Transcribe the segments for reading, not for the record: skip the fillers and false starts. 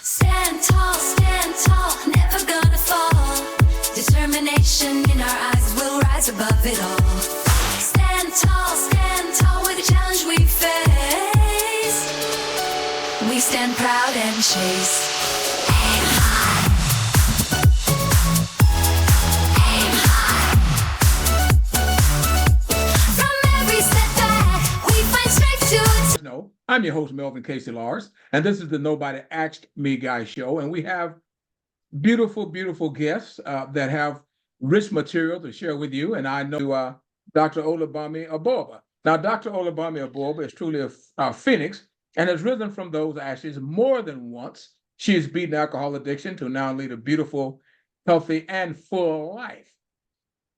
stand tall, never gonna fall. Determination in our eyes, we'll rise above it all. Stand tall with the challenge we face. We stand proud and chase. Aim high. Aim high. From every setback, we find strength to No, I'm your host, Melvin Casey Lars, and this is the Nobody Asked Me Guy show. And we have beautiful guests that have rich material to share with you. And I know Dr. Olubnumi Aboaba. Now, Dr. Olubnumi Aboaba is truly a phoenix and has risen from those ashes more than once. She has beaten alcohol addiction to now lead a beautiful, healthy, and full life.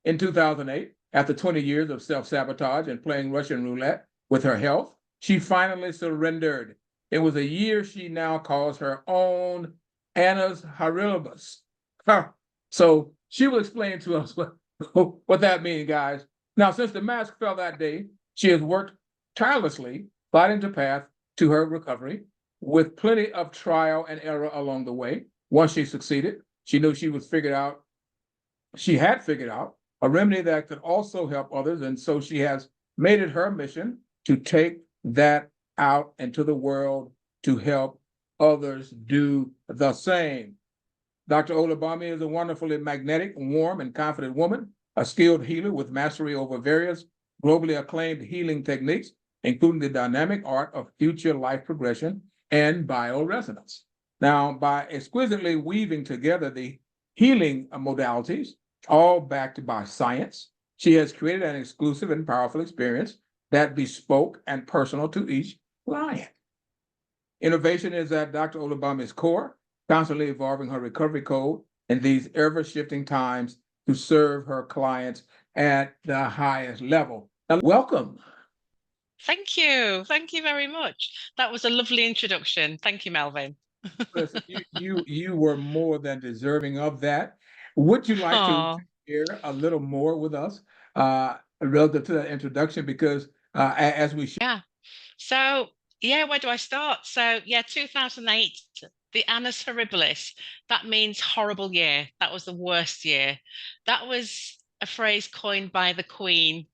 In 2008, after 20 years of self-sabotage and playing Russian roulette with her health, she finally surrendered. It was a year she now calls her own Anna's Horribilis. So she will explain to us what that means, guys. Now, since the mask fell that day, she has worked tirelessly, fighting the path to her recovery with plenty of trial and error along the way. Once she succeeded, she knew she had figured out a remedy that could also help others. And so she has made it her mission to take that out into the world to help others do the same. Dr. Olubnumi is a wonderfully magnetic, warm, and confident woman, a skilled healer with mastery over various globally acclaimed healing techniques, including the dynamic art of future life progression and bioresonance. Now, by exquisitely weaving together the healing modalities, all backed by science, she has created an exclusive and powerful experience that bespoke and personal to each client. Innovation is at Dr. Olubnumu's core, constantly evolving her recovery code in these ever-shifting times to serve her clients at the highest level. Now, welcome. Thank you. Thank you very much. That was a lovely introduction. Thank you, Melvin. Listen, you were more than deserving of that. Would you like to share a little more with us relative to that introduction? Because as we yeah. So yeah, where do I start? So yeah, 2008, the Annus Horribilis. That means horrible year. That was the worst year. That was a phrase coined by the Queen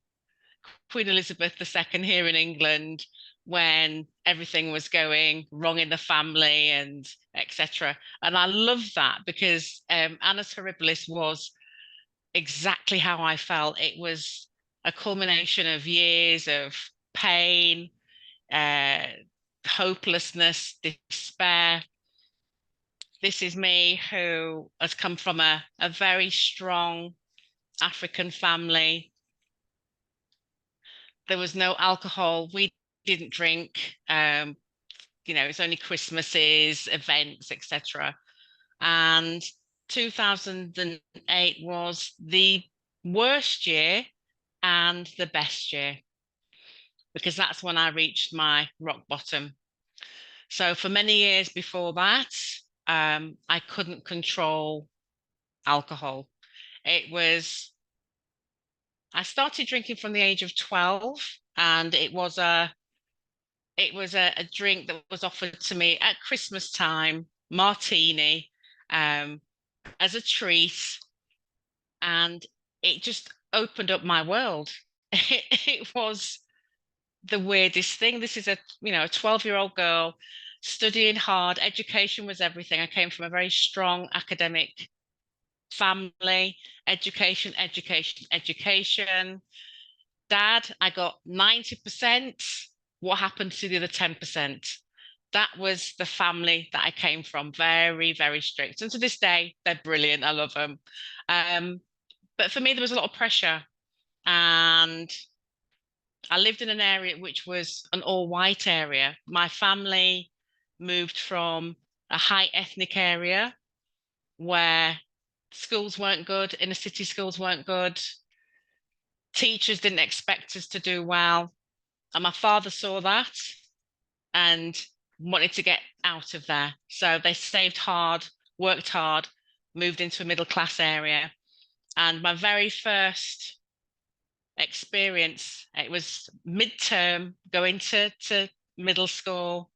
Elizabeth II here in England, when everything was going wrong in the family and etc. And I love that because Annus Horribilis was exactly how I felt. It was a culmination of years of pain, uh, hopelessness, despair. This is me who has come from a very strong African family. There was no alcohol. We didn't drink. It's only Christmases, events, etc. And 2008 was the worst year and the best year, because that's when I reached my rock bottom. So for many years before that, I couldn't control alcohol. I started drinking from the age of 12, and it was a drink that was offered to me at Christmas time, martini, as a treat, and it just opened up my world. It was the weirdest thing. This is a 12-year-old girl studying hard. Education was everything. I came from a very strong academic family. Education. Dad, I got 90%. What happened to the other 10%? That was the family that I came from. Very, very strict. And to this day, they're brilliant. I love them. But for me, there was a lot of pressure. And I lived in an area which was an all-white area. My family moved from a high ethnic area where schools weren't good, inner city schools weren't good. Teachers didn't expect us to do well. And my father saw that and wanted to get out of there. So they saved hard, worked hard, moved into a middle class area. And my very first experience, it was midterm, going to middle school,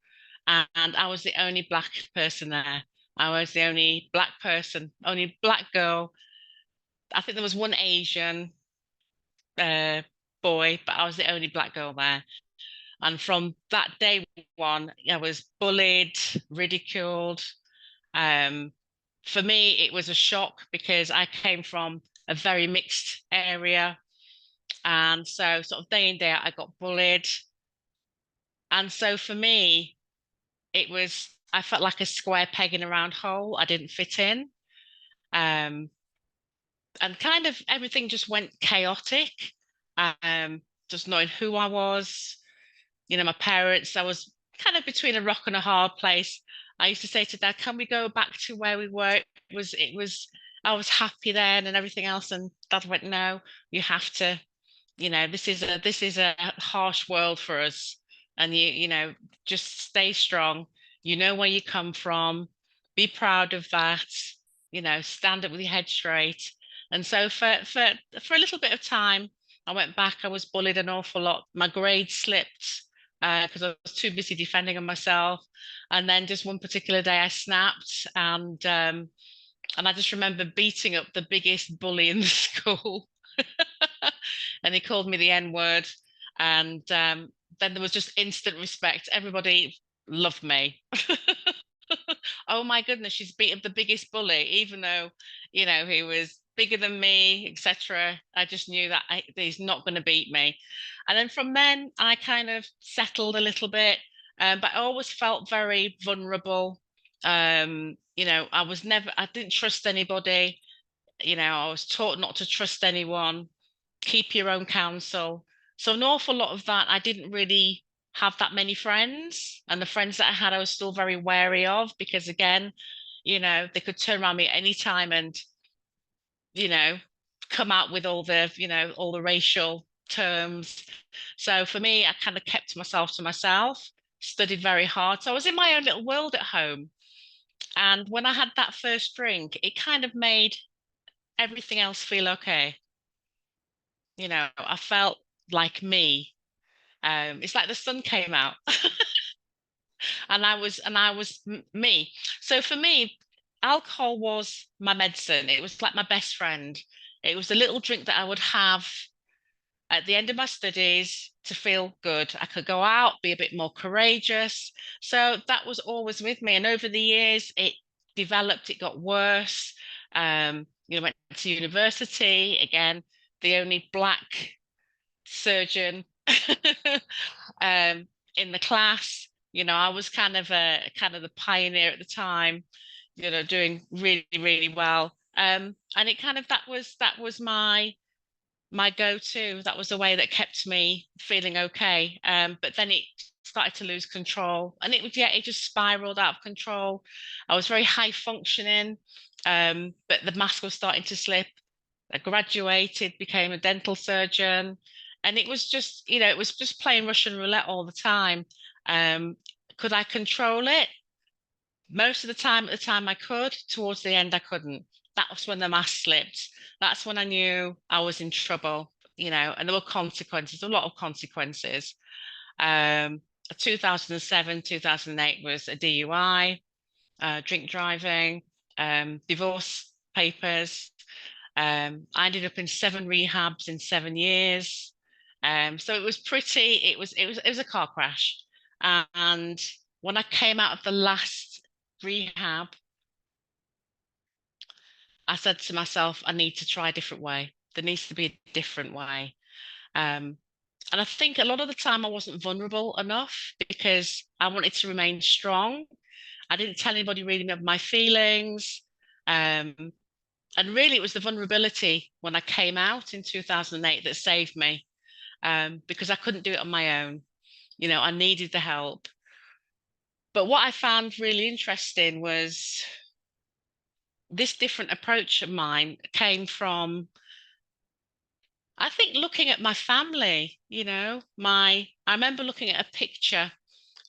and I was the only black person there. I was the only black person, only black girl. I think there was one Asian uh, boy, but I was the only black girl there. And from that day one, I was bullied, ridiculed. Um, for me, it was a shock because I came from a very mixed area. And so, sort of day in, day out, I got bullied. And so for me, I felt like a square peg in a round hole. I didn't fit in. Um, and kind of everything just went chaotic. Um, just knowing who I was, my parents, I was kind of between a rock and a hard place. I used to say to Dad, can we go back to where we were? I was happy then and everything else. And Dad went, no, you have to, this is a harsh world for us. And just stay strong. You know where you come from. Be proud of that. Stand up with your head straight. And so for a little bit of time, I went back. I was bullied an awful lot. My grades slipped because I was too busy defending on myself. And then just one particular day, I snapped, and I just remember beating up the biggest bully in the school, and he called me the N word. And then there was just instant respect. Everybody loved me. Oh my goodness, she's beat up the biggest bully, even though, he was bigger than me, etc. I just knew that he's not going to beat me. And then from then, I kind of settled a little bit, but I always felt very vulnerable. I didn't trust anybody. I was taught not to trust anyone, keep your own counsel. So an awful lot of that, I didn't really have that many friends. And the friends that I had, I was still very wary of because again, they could turn around me at any time and, you know, come out with all the racial terms. So for me, I kind of kept myself to myself, studied very hard. So I was in my own little world at home. And when I had that first drink, it kind of made everything else feel okay. I felt like me. It's like the sun came out and I was me. So for me, alcohol was my medicine. It was like my best friend. It was the little drink that I would have at the end of my studies to feel good. I could go out, be a bit more courageous. So that was always with me. And over the years, it developed, it got worse. Went to university again, the only black surgeon in the class. I was kind of the pioneer at the time, doing really, really well. And it kind of that was my go-to. That was the way that kept me feeling okay. But then it started to lose control, and it just spiraled out of control. I was very high functioning, but the mask was starting to slip. I graduated, became a dental surgeon, and it was just playing Russian roulette all the time. Could I control it? Most of the time, at the time I could. Towards the end, I couldn't. That was when the mask slipped. That's when I knew I was in trouble, and there were consequences, a lot of consequences. 2007, 2008 was a DUI, drink driving, divorce papers. I ended up in 7 rehabs in 7 years. So it was a car crash. And when I came out of the last rehab, I said to myself, I need to try a different way. There needs to be a different way. Um, and I think a lot of the time I wasn't vulnerable enough because I wanted to remain strong. I didn't tell anybody really of my feelings. Um, and really, it was the vulnerability when I came out in 2008 that saved me, because I couldn't do it on my own. I needed the help. But what I found really interesting was this different approach of mine came from, I think, looking at my family. I remember looking at a picture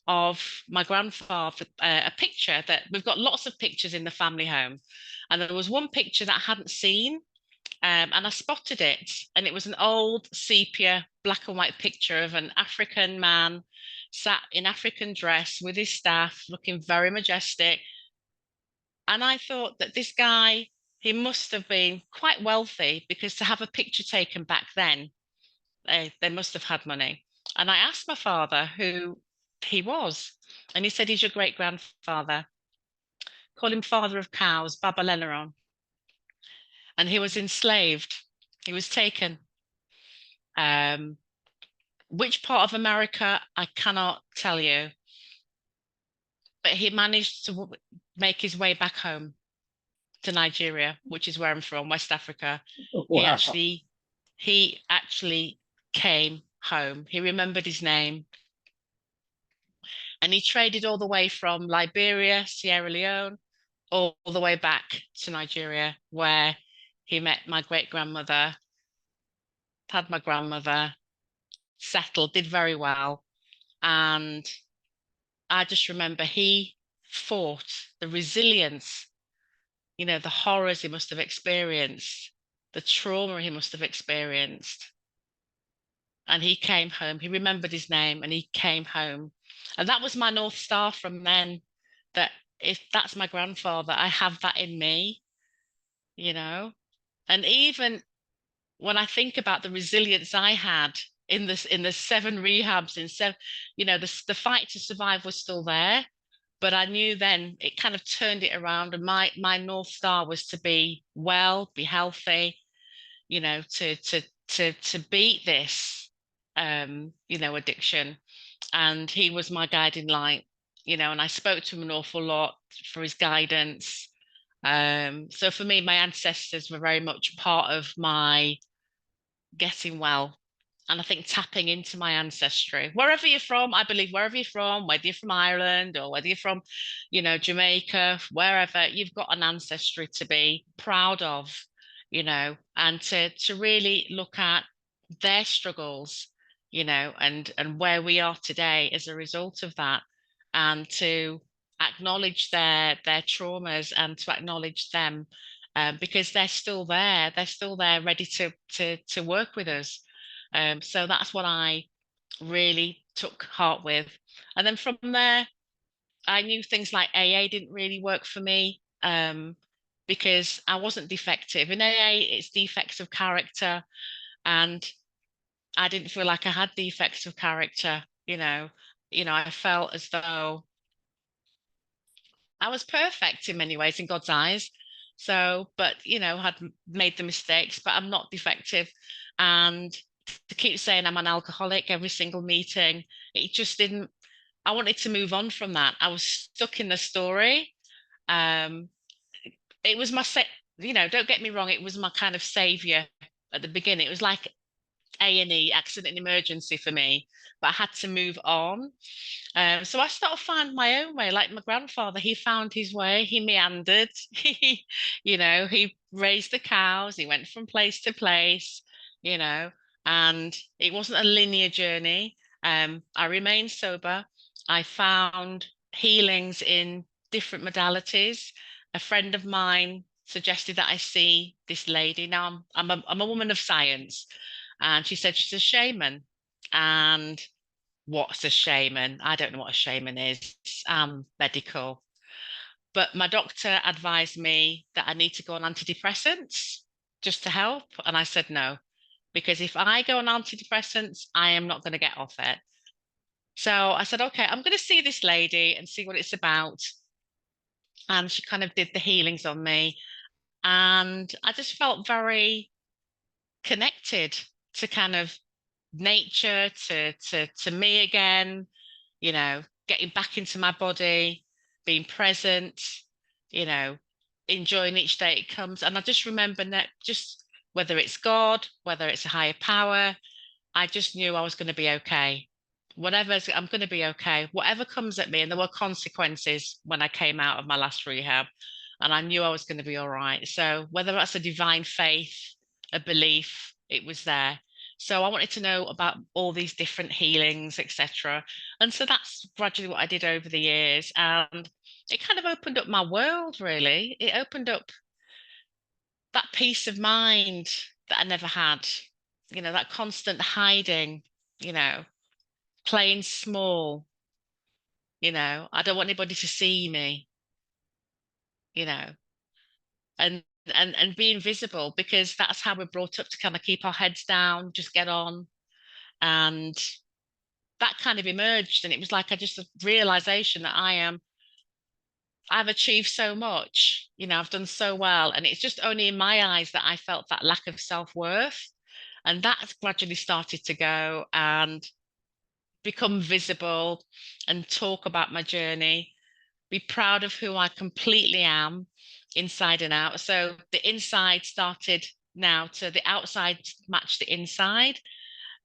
of my grandfather, a picture that we've got lots of pictures in the family home. And there was one picture that I hadn't seen. And I spotted it, and it was an old sepia black and white picture of an African man sat in African dress with his staff, looking very majestic. And I thought that this guy, he must have been quite wealthy, because to have a picture taken back then, they must have had money. And I asked my father who he was, and he said, he's your great grandfather. Call him father of cows, Baba Leneron. And he was enslaved. He was taken. Um, which part of America, I cannot tell you, but he managed to make his way back home to Nigeria, which is where I'm from, West Africa. He Wow. actually came home. He remembered his name, and he traded all the way from Liberia, Sierra Leone, all the way back to Nigeria, where he met my great grandmother, had my grandmother, settled, did very well. And I just remember he fought the resilience, the horrors he must have experienced, the trauma he must have experienced. And he came home. He remembered his name and he came home. And that was my North Star from then, that if that's my grandfather, I have that in me, you know. And even when I think about the resilience I had in the 7 rehabs, in seven, the fight to survive was still there. But I knew then it kind of turned it around, and my North Star was to be well, be healthy, to beat this addiction. And he was my guiding light, and I spoke to him an awful lot for his guidance. So for me, my ancestors were very much part of my getting well. And I think tapping into my ancestry, wherever you're from, I believe wherever you're from, whether you're from Ireland or whether you're from, Jamaica, wherever, you've got an ancestry to be proud of, and to really look at their struggles, and where we are today as a result of that, and to acknowledge their traumas and to acknowledge them, because they're still there. They're still there, ready to work with us. So that's what I really took heart with. And then from there, I knew things like AA didn't really work for me, because I wasn't defective. In AA, it's defects of character, and I didn't feel like I had defects of character. I felt as though I was perfect in many ways in God's eyes. So, but had made the mistakes, but I'm not defective. And to keep saying I'm an alcoholic every single meeting, it just didn't. I wanted to move on from that. I was stuck in the story. Um, it was my don't get me wrong, it was my kind of savior at the beginning. It was like A&E, accident and emergency for me, but I had to move on. So I sort of found my own way. Like my grandfather, he found his way. He meandered. He raised the cows. He went from place to place. And it wasn't a linear journey. I remained sober. I found healings in different modalities. A friend of mine suggested that I see this lady. Now I'm a woman of science, and she said she's a shaman. And what's a shaman? I don't know what a shaman is. Medical. But my doctor advised me that I need to go on antidepressants just to help. And I said no, because if I go on antidepressants, I am not going to get off it. So I said, okay, I'm going to see this lady and see what it's about. And she kind of did the healings on me. And I just felt very connected to kind of nature, to me again, getting back into my body, being present, enjoying each day it comes. And I just remember that, just whether it's God, whether it's a higher power, I just knew I was going to be okay. I'm going to be okay. Whatever comes at me, and there were consequences when I came out of my last rehab, and I knew I was going to be all right. So whether that's a divine faith, a belief, it was there. So I wanted to know about all these different healings, etc. And so that's gradually what I did over the years. And it kind of opened up my world, really. It opened up that peace of mind that I never had, that constant hiding, you know, playing small, I don't want anybody to see me, you know, and and being visible, because that's how we're brought up, to kind of keep our heads down, just get on. And that kind of emerged, and it was like I just a realization that I've achieved so much, I've done so well, and it's just only in my eyes that I felt that lack of self-worth. And that's gradually started to go and become visible, and talk about my journey, be proud of who I completely am, inside and out. So the inside started now to the outside match the inside,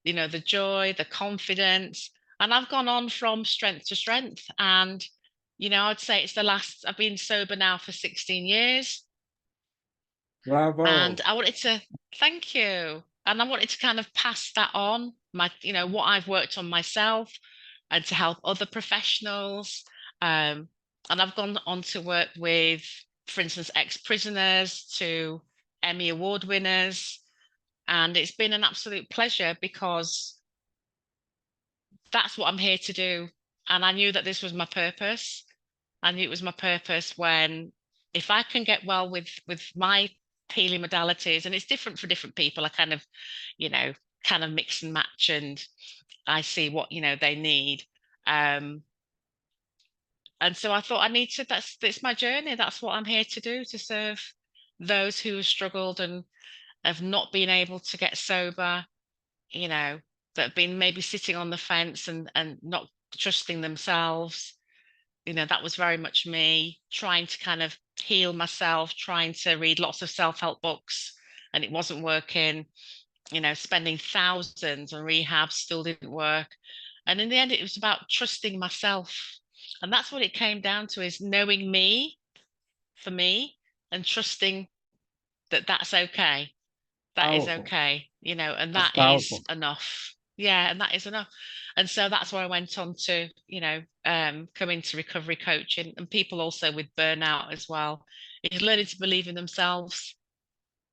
the joy, the confidence. And I've gone on from strength to strength. And, I'd say I've been sober now for 16 years. Bravo. And I wanted to, thank you. And I wanted to kind of pass that on, what I've worked on myself, and to help other professionals. Um, and I've gone on to work with, for instance, ex-prisoners to Emmy Award winners. And it's been an absolute pleasure, because that's what I'm here to do. And I knew that this was my purpose. I knew it was my purpose when, if I can get well with my healing modalities, and it's different for different people. I you know, kind of mix and match, and I see what, they need. Um, and so I thought I need to, that's my journey. That's what I'm here to do, to serve those who have struggled and have not been able to get sober, you know, that have been maybe sitting on the fence and not trusting themselves. That was very much me, trying to kind of heal myself, trying to read lots of self-help books, and it wasn't working. Spending thousands on rehab still didn't work. And in the end, it was about trusting myself. And that's what it came down to, is knowing me, for me, and trusting that that's okay. That is Powerful. okay, and That's that is powerful. enough. Yeah, and that is enough. And so that's where I went on to, come into recovery coaching, and people also with burnout as well, is learning to believe in themselves,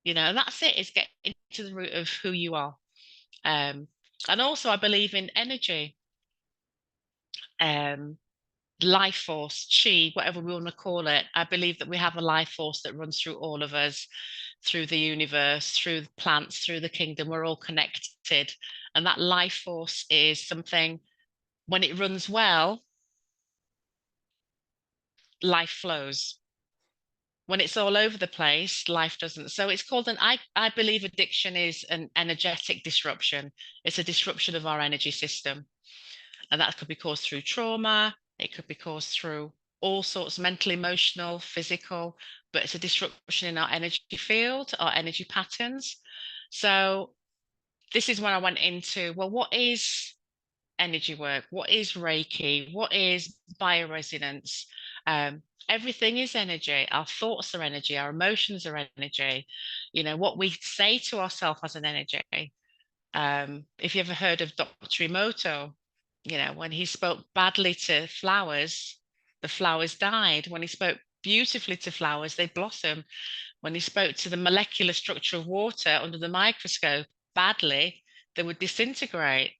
and that's it, is getting to the root of who you are. Um, and also I believe in energy, um, life force, chi, whatever we want to call it. I believe that we have a life force that runs through all of us, through the universe, through the plants, through the kingdom. We're all connected. And that life force is something, when it runs well, life flows. When it's all over the place, life doesn't. So it's called I believe addiction is an energetic disruption. It's a disruption of our energy system. And that could be caused through trauma. It could be caused through all sorts, mental, emotional, physical, but it's a disruption in our energy field, our energy patterns. So this is when I went into, well, what is energy work? What is Reiki? What is bioresonance? Everything is energy. Our thoughts are energy. Our emotions are energy. What we say to ourselves as an energy. If you ever heard of Dr. Emoto, when he spoke badly to flowers, the flowers died. When he spoke beautifully to flowers, they blossom. When he spoke to the molecular structure of water under the microscope badly, they would disintegrate.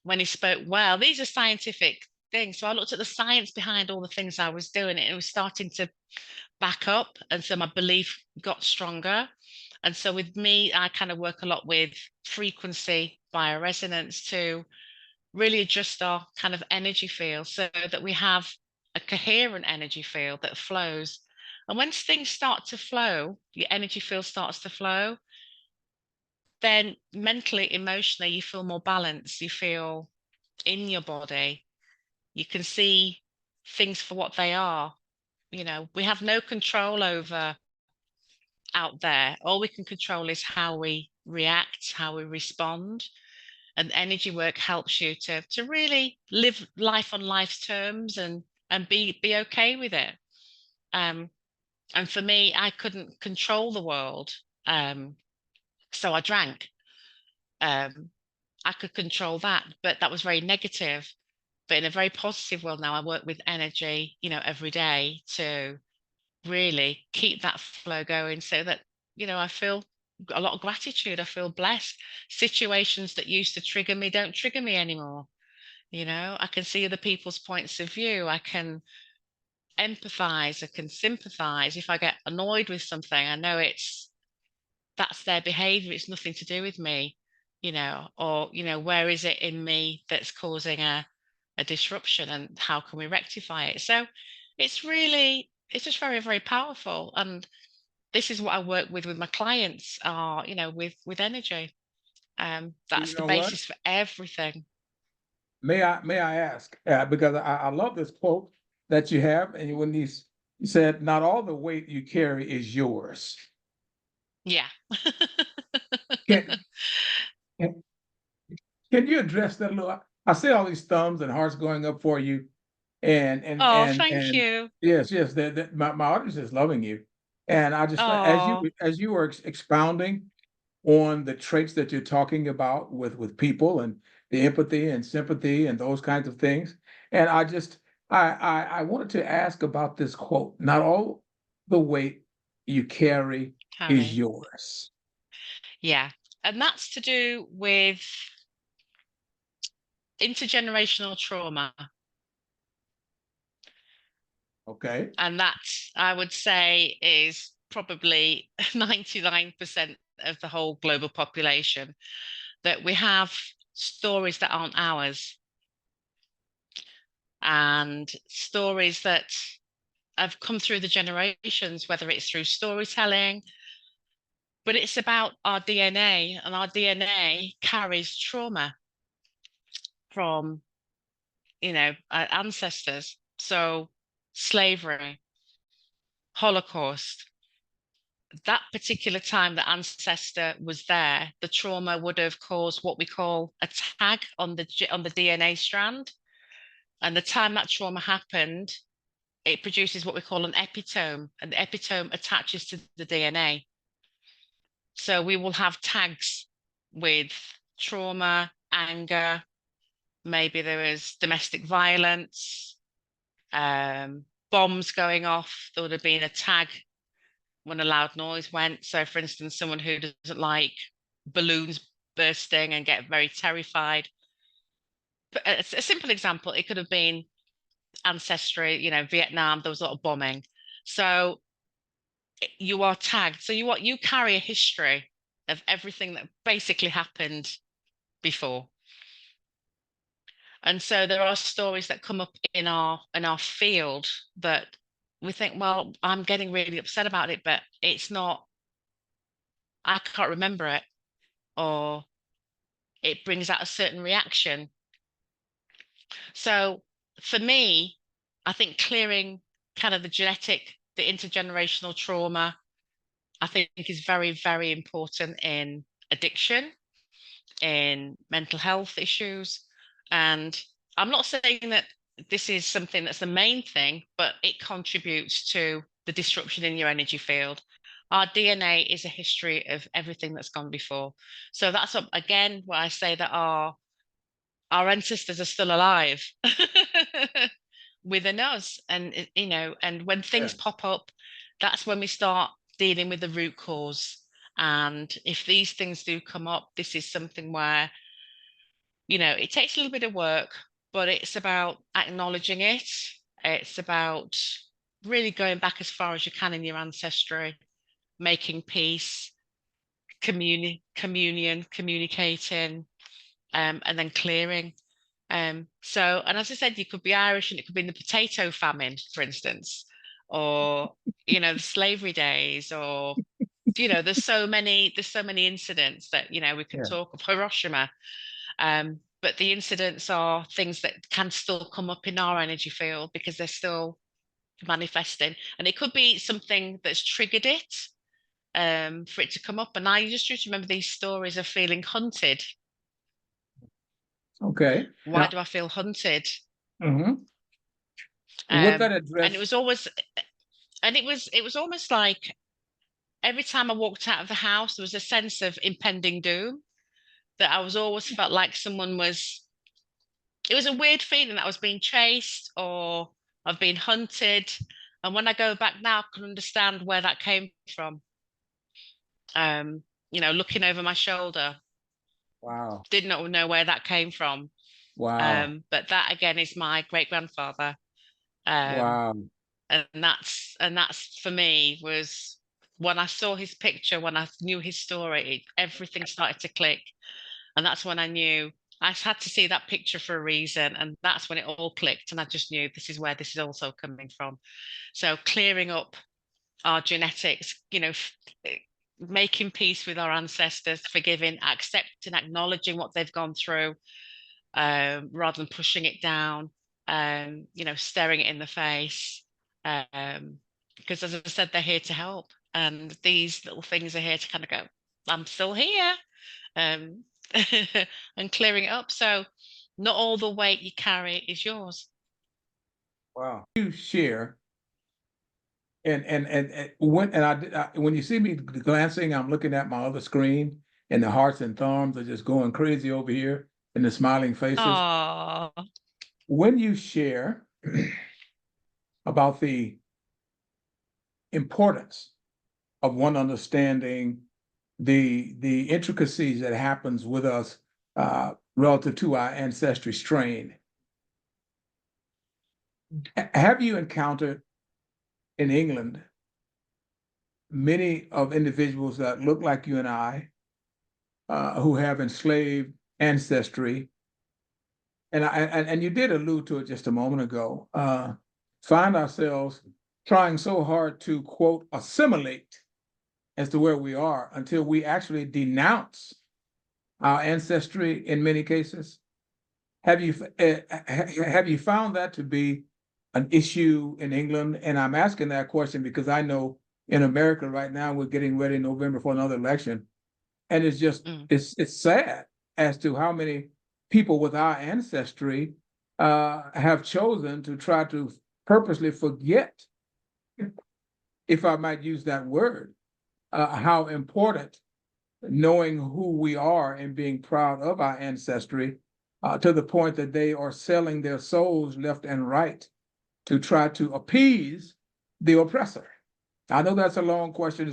When he spoke well, these are scientific things. So I looked at the science behind all the things I was doing, and it was starting to back up. And so my belief got stronger. And so with me, I kind of work a lot with frequency bioresonance to really adjust our kind of energy field, so that we have a coherent energy field that flows. And when things start to flow, your energy field starts to flow, then mentally, emotionally, you feel more balanced. You feel in your body. You can see things for what they are. We have no control over out there. All we can control is how we react, how we respond. And energy work helps you to really live life on life's terms, and be okay with it. And for me, I couldn't control the world. So I drank. Um, I could control that, but that was very negative. But in a very positive world now, I work with energy, every day to really keep that flow going so that, I feel a lot of gratitude. I feel blessed. Situations that used to trigger me don't trigger me anymore. I can see other people's points of view. I can empathize. I can sympathize. If I get annoyed with something, I know that's their behavior. It's nothing to do with me, or, where is it in me that's causing a disruption, and how can we rectify it? So it's just very, very powerful. And this is what I work with my clients are, with energy. You That's the know what? basis for everything. May I ask? Because I love this quote that you have, and when you said, "Not all the weight you carry is yours." Yeah. Can can, can you address that a little? I see all these thumbs and hearts going up for you, and and Oh, and thank and you. yes, yes, that my audience is loving you, and I just Oh, as you were expounding on the traits that you're talking about with people and the empathy and sympathy and those kinds of things. And I wanted to ask about this quote, not all the weight you carry is Harry. yours. Yeah. And that's to do with intergenerational trauma. Okay. And that, I would say, is probably 99% of the whole global population, that we have stories that aren't ours, and stories that have come through the generations, whether it's through storytelling, but it's about our DNA, and our DNA carries trauma from, our ancestors. So, slavery, Holocaust, that particular time the ancestor was there, the trauma would have caused what we call a tag on the DNA strand. And the time that trauma happened, it produces what we call an epitome, and the epitome attaches to the DNA. So we will have tags with trauma, anger, maybe there was domestic violence, bombs going off. There would have been a tag when a loud noise went. So, for instance, someone who doesn't like balloons bursting and get very terrified. But a simple example, it could have been ancestry, Vietnam, there was a lot of bombing. So you are tagged. So you carry a history of everything that basically happened before. And so there are stories that come up in our field that we think, well, I'm getting really upset about it, but it's not, I can't remember it, or it brings out a certain reaction. So for me, I think clearing kind of the intergenerational trauma, I think is very, very important in addiction, in mental health issues. And I'm not saying that this is something that's the main thing, but it contributes to the disruption in your energy field. Our DNA is a history of everything that's gone before. So that's again why I say that our ancestors are still alive within us. And and when things Yes. pop up, that's when we start dealing with the root cause. And if these things do come up, this is something where, it takes a little bit of work, but it's about acknowledging it. It's about really going back as far as you can in your ancestry, making peace, communicating, and then clearing. So, and as I said, you could be Irish and it could be in the potato famine, for instance, or, the slavery days, or, there's so many incidents that, we could Yeah. talk of Hiroshima. But the incidents are things that can still come up in our energy field because they're still manifesting. And it could be something that's triggered it, for it to come up. And I just remember these stories of feeling hunted. Okay. Why Now, do I feel hunted? mhm. With that And it address, was always, and it was almost like every time I walked out of the house, there was a sense of impending doom, that I was always felt like someone was, it was a weird feeling that I was being chased, or I've been hunted. And when I go back now, I can understand where that came from. Looking over my shoulder, Wow. did not know where that came from. Wow. But that again is my great grandfather. Um, Wow. and that's for me was when I saw his picture, when I knew his story, everything started to click. And that's when I knew I had to see that picture for a reason. And that's when it all clicked. And I just knew this is where this is also coming from. So clearing up our genetics, making peace with our ancestors, forgiving, accepting, acknowledging what they've gone through, rather than pushing it down, staring it in the face. Because as I said, they're here to help. And these little things are here to kind of go, I'm still here. Um, and clearing it up. So not all the weight you carry is yours. Wow. You share and when you see me glancing, I'm looking at my other screen and the hearts and thumbs are just going crazy over here and the smiling faces. Oh, When you share about the importance of one understanding the intricacies that happens with us relative to our ancestry strain, have you encountered in England many of individuals that look like you and I who have enslaved ancestry, and you did allude to it just a moment ago, find ourselves trying so hard to quote assimilate as to where we are until we actually denounce our ancestry in many cases. Have you found that to be an issue in England? And I'm asking that question because I know in America right now we're getting ready in November for another election, and it's just it's sad as to how many people with our ancestry have chosen to try to purposely forget, if I might use that word, how important knowing who we are and being proud of our ancestry, to the point that they are selling their souls left and right to try to appease the oppressor. I know that's a long question.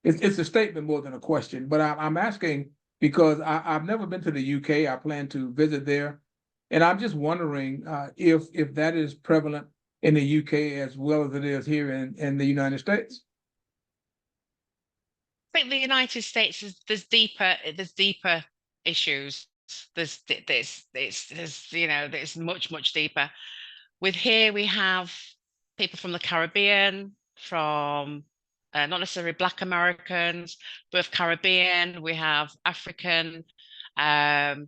It's a statement more than a question, but I'm asking because I've never been to the UK. I plan to visit there, and I'm just wondering if that is prevalent in the UK as well as it is here in the United States. I think the United States is there's deeper issues. There's much deeper. With here we have people from the Caribbean, from not necessarily Black Americans, but of Caribbean, we have African, and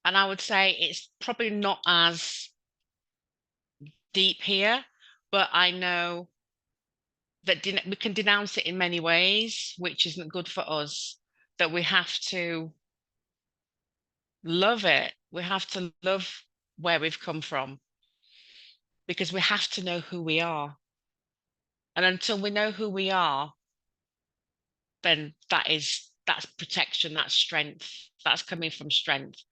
I would say it's probably not as deep here, but I know that we can denounce it in many ways, which isn't good for us. That we have to love it. We have to love where we've come from because we have to know who we are. And until we know who we are, then that's protection, that's strength, that's coming from strength.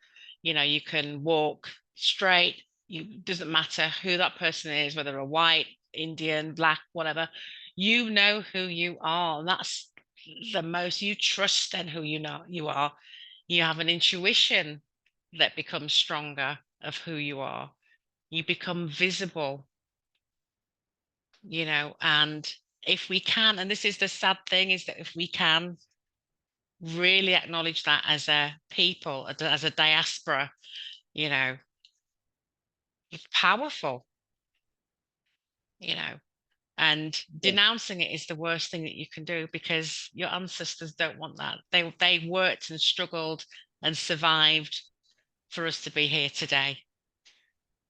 You can walk straight. Doesn't matter who that person is, whether a white, Indian, black, whatever. You know who you are. And that's the most you trust in who you know you are. You have an intuition that becomes stronger of who you are. You become visible, and if we can, and this is the sad thing, is that if we can really acknowledge that as a people, as a diaspora, you know, it's powerful, you know, and Yeah. denouncing it is the worst thing that you can do because your ancestors don't want that. They worked and struggled and survived for us to be here today,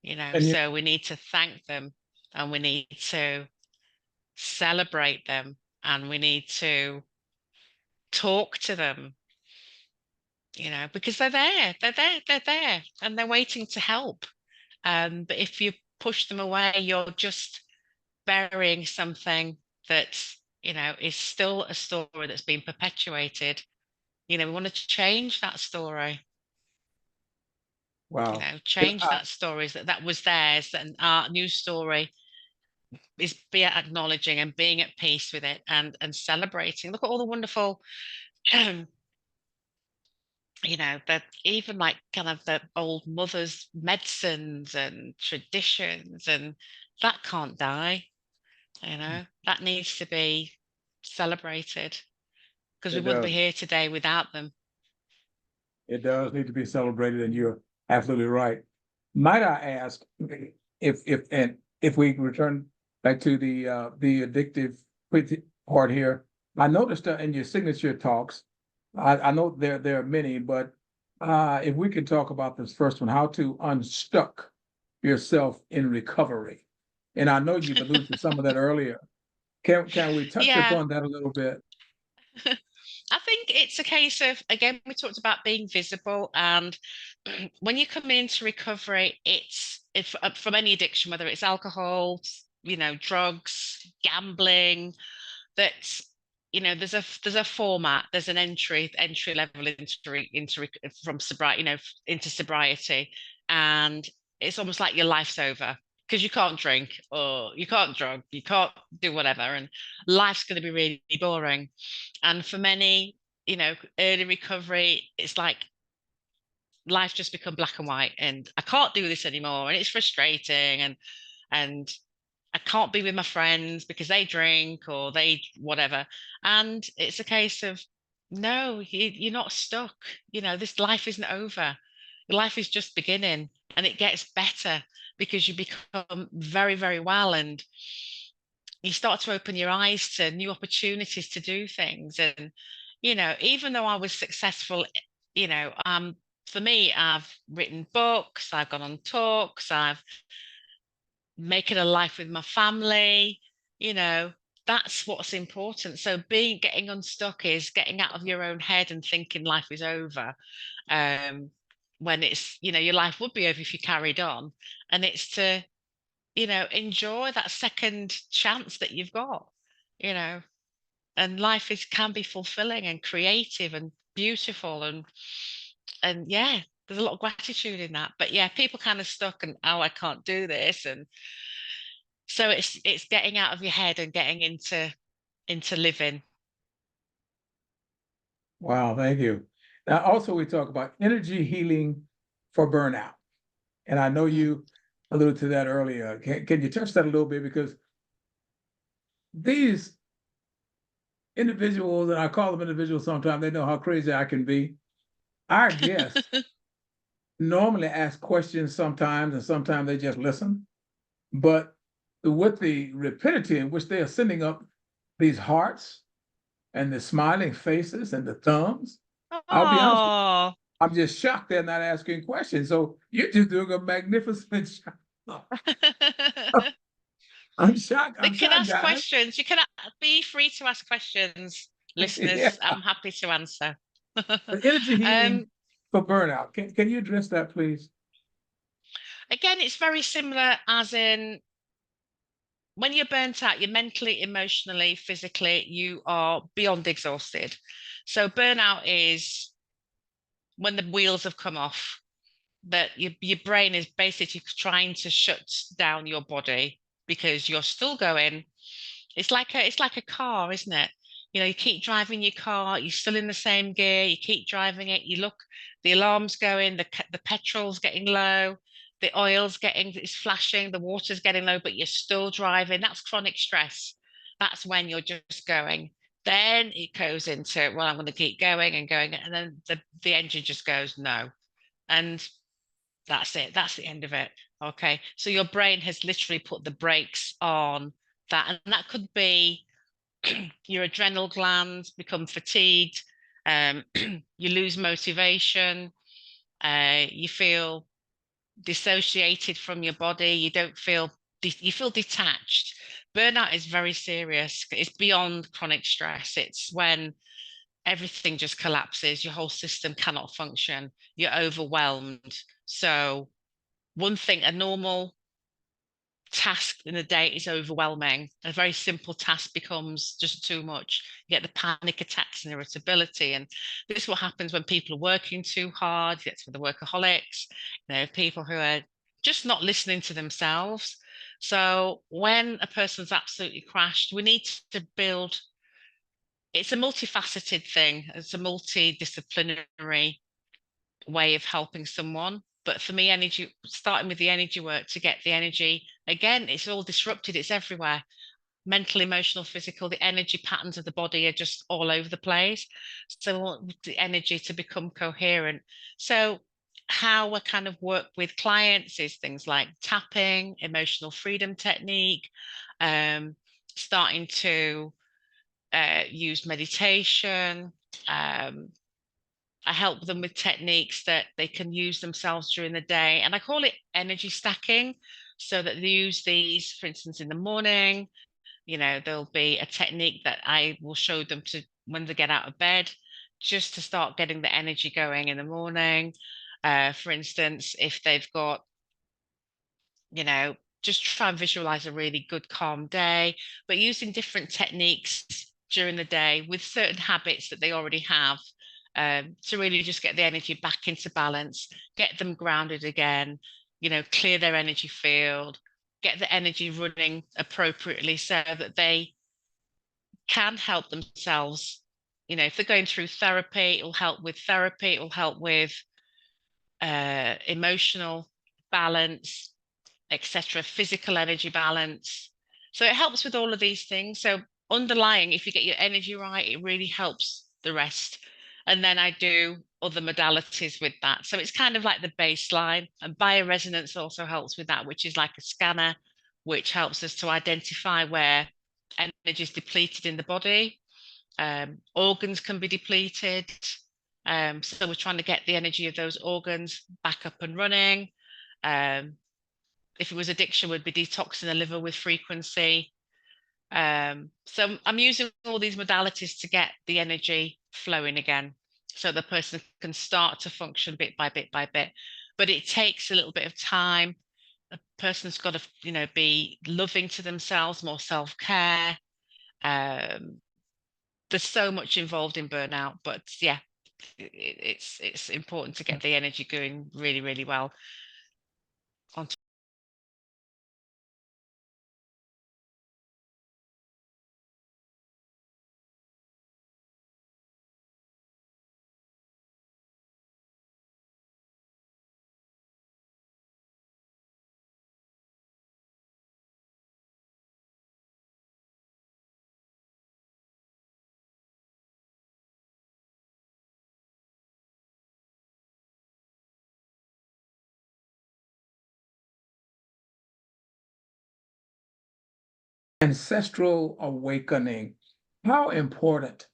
And you so we need to thank them and we need to celebrate them and we need to talk to them, because they're there, and they're waiting to help. But if you push them away, you're just burying something that, is still a story that's being perpetuated. We want to change that story, wow. change that story that was theirs and our new story is be acknowledging and being at peace with it, and celebrating. Look at all the wonderful that even like kind of the old mothers' medicines and traditions, and that can't die. That needs to be celebrated, because we It wouldn't be does. here today without them. It does need to be celebrated, and you're absolutely right. Might I ask if we return back to the addictive part here? I noticed in your signature talks, I know there are many, but if we could talk about this first one, how to unstuck yourself in recovery. And I know you've alluded to some of that earlier. Can we touch Yeah, upon that a little bit? I think it's a case of, again, we talked about being visible, and when you come into recovery, it's if from any addiction, whether it's alcohol, drugs, gambling, that there's a format, there's an entry level from sobriety, into sobriety, and it's almost like your life's over, because you can't drink or you can't drug, you can't do whatever, and life's going to be really boring. And for many, early recovery, it's like life just become black and white, and I can't do this anymore, and it's frustrating, and I can't be with my friends because they drink or they whatever. And it's a case of, no, you're not stuck. This life isn't over. Life is just beginning, and it gets better because you become very, very well, and you start to open your eyes to new opportunities to do things. And, even though I was successful, for me, I've written books, I've gone on talks, I've making a life with my family, you know, that's what's important. So getting unstuck is getting out of your own head and thinking life is over. Um, when it's, your life would be over if you carried on. And it's to, enjoy that second chance that you've got, you know, and life can be fulfilling and creative and beautiful, and yeah, there's a lot of gratitude in that. But yeah, people kind of stuck and, oh, I can't do this. And so it's getting out of your head and getting into living. Wow, thank you. Now, also, we talk about energy healing for burnout. And I know Mm. you alluded to that earlier. Can you touch that a little bit? Because these individuals, and I call them individuals sometimes, they know how crazy I can be. Our guests normally ask questions sometimes, and sometimes they just listen. But with the rapidity in which they are sending up these hearts and the smiling faces and the thumbs, I'll be honest with Oh, you, I'm just shocked they're not asking questions. So you're just doing a magnificent job. I'm shocked. they I'm can shocked, ask guys. questions. You can be free to ask questions, Yeah. listeners. I'm happy to answer. But energy healing um, for burnout. Can you address that, please? Again, it's very similar, as in when you're burnt out, you're mentally, emotionally, physically, you are beyond exhausted. So burnout is when the wheels have come off, that your brain is basically trying to shut down your body because you're still going. It's like a car, isn't it? You keep driving your car, you're still in the same gear, you keep driving it, you look, the alarm's going, the petrol's getting low, the oil's getting, it's flashing, the water's getting low, but you're still driving. That's chronic stress. That's when you're just going. Then it goes into, well, I'm going to keep going and going, and then the engine just goes no. And that's it. That's the end of it. Okay. So your brain has literally put the brakes on that. And that could be your adrenal glands become fatigued, you lose motivation, you feel dissociated from your body, you don't feel, you feel detached. Burnout is very serious. It's beyond chronic stress. It's when everything just collapses, your whole system cannot function, you're overwhelmed. So one thing, a normal task in a day is overwhelming. A very simple task becomes just too much. You get the panic attacks and irritability. And this is what happens when people are working too hard. That's with the workaholics, people who are just not listening to themselves. So when a person's absolutely crashed, we need to build, it's a multifaceted thing, it's a multidisciplinary way of helping someone. But for me, energy, starting with the energy work to get the energy, again, it's all disrupted, it's everywhere. Mental, emotional, physical, the energy patterns of the body are just all over the place. So I want the energy to become coherent. So how I kind of work with clients is things like tapping, emotional freedom technique, um, starting to use meditation. I help them with techniques that they can use themselves during the day. And I call it energy stacking, so that they use these, for instance, in the morning. There'll be a technique that I will show them to when they get out of bed, just to start getting the energy going in the morning. For instance, if they've got, just try and visualize a really good, calm day, but using different techniques during the day with certain habits that they already have, to really just get the energy back into balance, get them grounded again, clear their energy field, get the energy running appropriately so that they can help themselves. If they're going through therapy, it will help with therapy, it will help with emotional balance, etc., physical energy balance. So it helps with all of these things. So underlying, if you get your energy right, it really helps the rest. And then I do other modalities with that. So it's kind of like the baseline. And bioresonance also helps with that, which is like a scanner, which helps us to identify where energy is depleted in the body. Organs can be depleted. So we're trying to get the energy of those organs back up and running. If it was addiction, we'd be detoxing the liver with frequency. So I'm using all these modalities to get the energy flowing again, so the person can start to function bit by bit by bit. But it takes a little bit of time. A person's got to, be loving to themselves, more self-care. There's so much involved in burnout, but yeah, it's important to get the energy going really, really well. Ancestral awakening. How important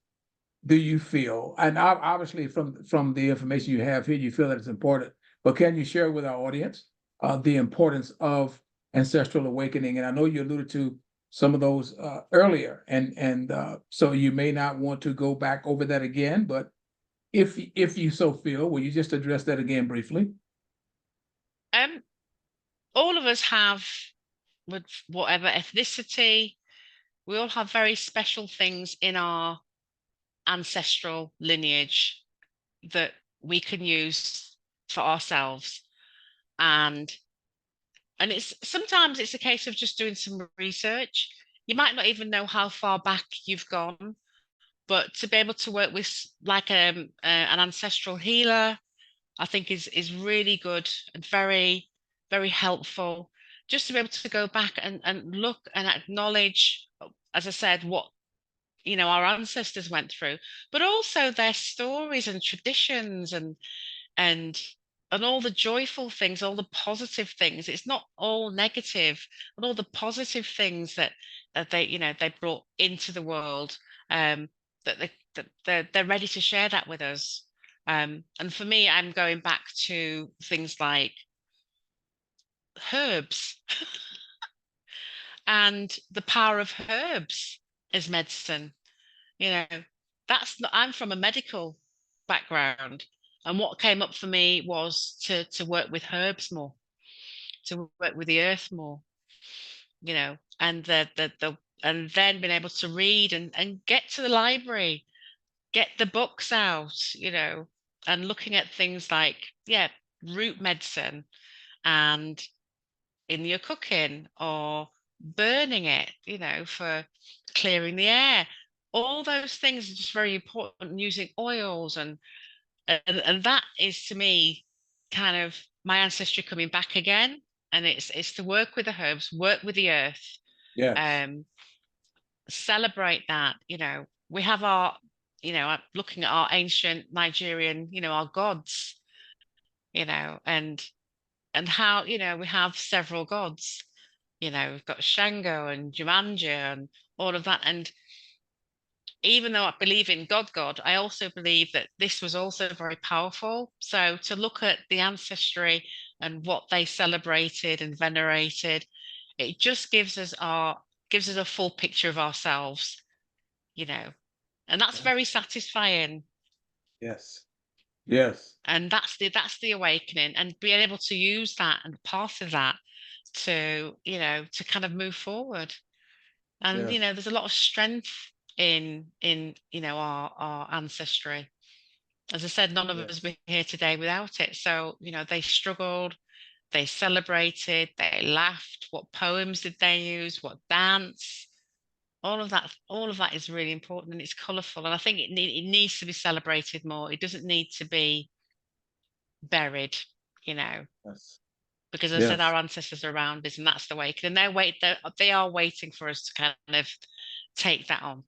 do you feel? And obviously, from the information you have here, you feel that it's important. But can you share with our audience the importance of ancestral awakening? And I know you alluded to some of those earlier, and so you may not want to go back over that again. But if you so feel, will you just address that again briefly? um all of us have, with whatever ethnicity, we all have very special things in our ancestral lineage that we can use for ourselves. And it's sometimes it's a case of just doing some research. You might not even know how far back you've gone, but to be able to work with like an ancestral healer, I think is really good and very, very helpful. Just to be able to go back and look and acknowledge, as I said, what our ancestors went through, but also their stories and traditions, and and all the joyful things, all the positive things. It's not all negative, and all the positive things that they brought into the world, um, that they're ready to share that with us. And for me, I'm going back to things like herbs and the power of herbs as medicine. You know, that's not, I'm from a medical background, and what came up for me was to work with herbs more, to work with the earth more, and and then being able to read and get to the library, get the books out, and looking at things like, yeah, root medicine and in your cooking, or burning it, for clearing the air. All those things are just very important, using oils, and that is, to me, kind of my ancestry coming back again. And it's to work with the herbs, work with the earth, Yes. um, celebrate that. We have our, looking at our ancient Nigerian, our gods, and how, we have several gods. We've got Shango and Jumanji and all of that. And even though I believe in God, I also believe that this was also very powerful. So to look at the ancestry and what they celebrated and venerated, it just gives us a full picture of ourselves, you know, and that's Yes. very satisfying. Yes. Yes. And that's the awakening, and being able to use that and part of that to kind of move forward. And Yes. there's a lot of strength in our ancestry. As I said, none of us Yes. be here today without it. So they struggled, they celebrated, they laughed. What poems did they use? What dance? All of that is really important, and it's colourful, and I think it needs to be celebrated more. It doesn't need to be buried, you know, Yes. because as I said, Yes. our ancestors are around us, and that's the way. And they are waiting for us to kind of take that on.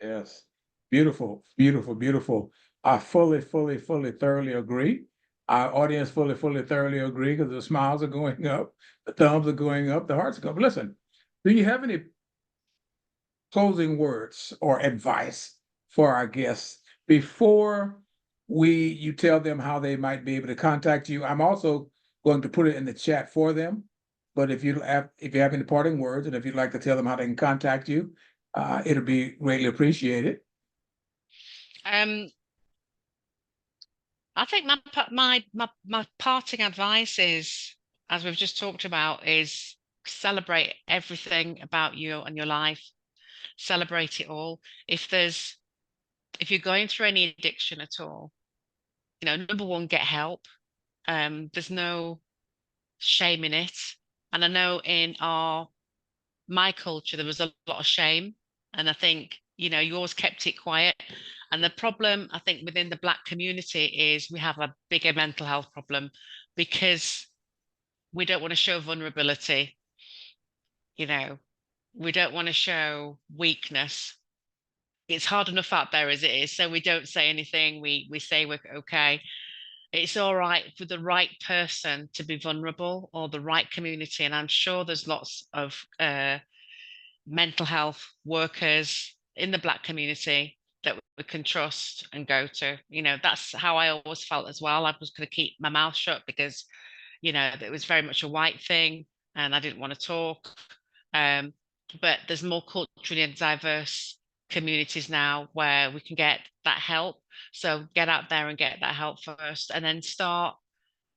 Yes. Beautiful, beautiful, beautiful. I fully, fully, fully, thoroughly agree. Our audience fully, fully, thoroughly agree because the smiles are going up, the thumbs are going up, the hearts are going. Listen, do you have any closing words or advice for our guests before you tell them how they might be able to contact you? I'm also going to put it in the chat for them. But if you have any parting words, and if you'd like to tell them how they can contact you, it'll be greatly appreciated. Um, I think my parting advice is, as we've just talked about, is celebrate everything about you and your life. Celebrate it all. If you're going through any addiction at all, number one, get help. There's no shame in it. And I know in my culture there was a lot of shame. And I think, you always kept it quiet. And the problem, I think, within the Black community is we have a bigger mental health problem because we don't want to show vulnerability, you know, we don't want to show weakness. It's hard enough out there as it is. So we don't say anything. We say we're okay. It's all right for the right person to be vulnerable, or the right community. And I'm sure there's lots of mental health workers in the Black community that we can trust and go to. That's how I always felt as well. I was going to keep my mouth shut because, it was very much a white thing and I didn't want to talk. Um, but there's more culturally diverse communities now where we can get that help. So get out there and get that help first, and then start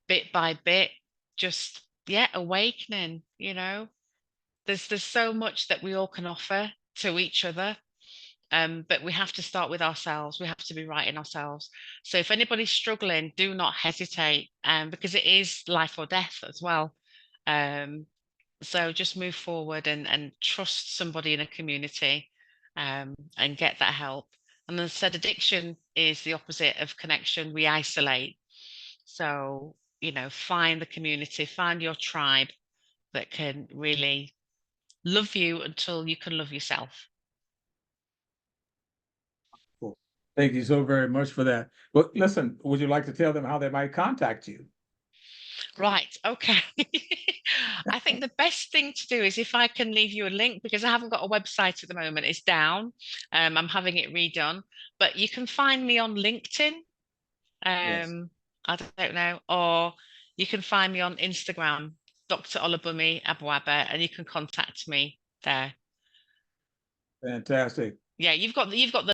bit by bit, just, yeah, awakening. There's so much that we all can offer to each other. But we have to start with ourselves. We have to be right in ourselves. So if anybody's struggling, do not hesitate, because it is life or death as well. Um, so just move forward and trust somebody in a community, and get that help. And as I said, addiction is the opposite of connection. We isolate. So, find the community, find your tribe that can really love you until you can love yourself. Cool. Thank you so very much for that. Well, listen, would you like to tell them how they might contact you? Right. Okay. I think the best thing to do is if I can leave you a link, because I haven't got a website at the moment. It's down. I'm having it redone, but you can find me on LinkedIn. Yes. I don't know, or you can find me on Instagram, Dr. Olubnumi Aboaba, and you can contact me there. Fantastic. Yeah, you've got the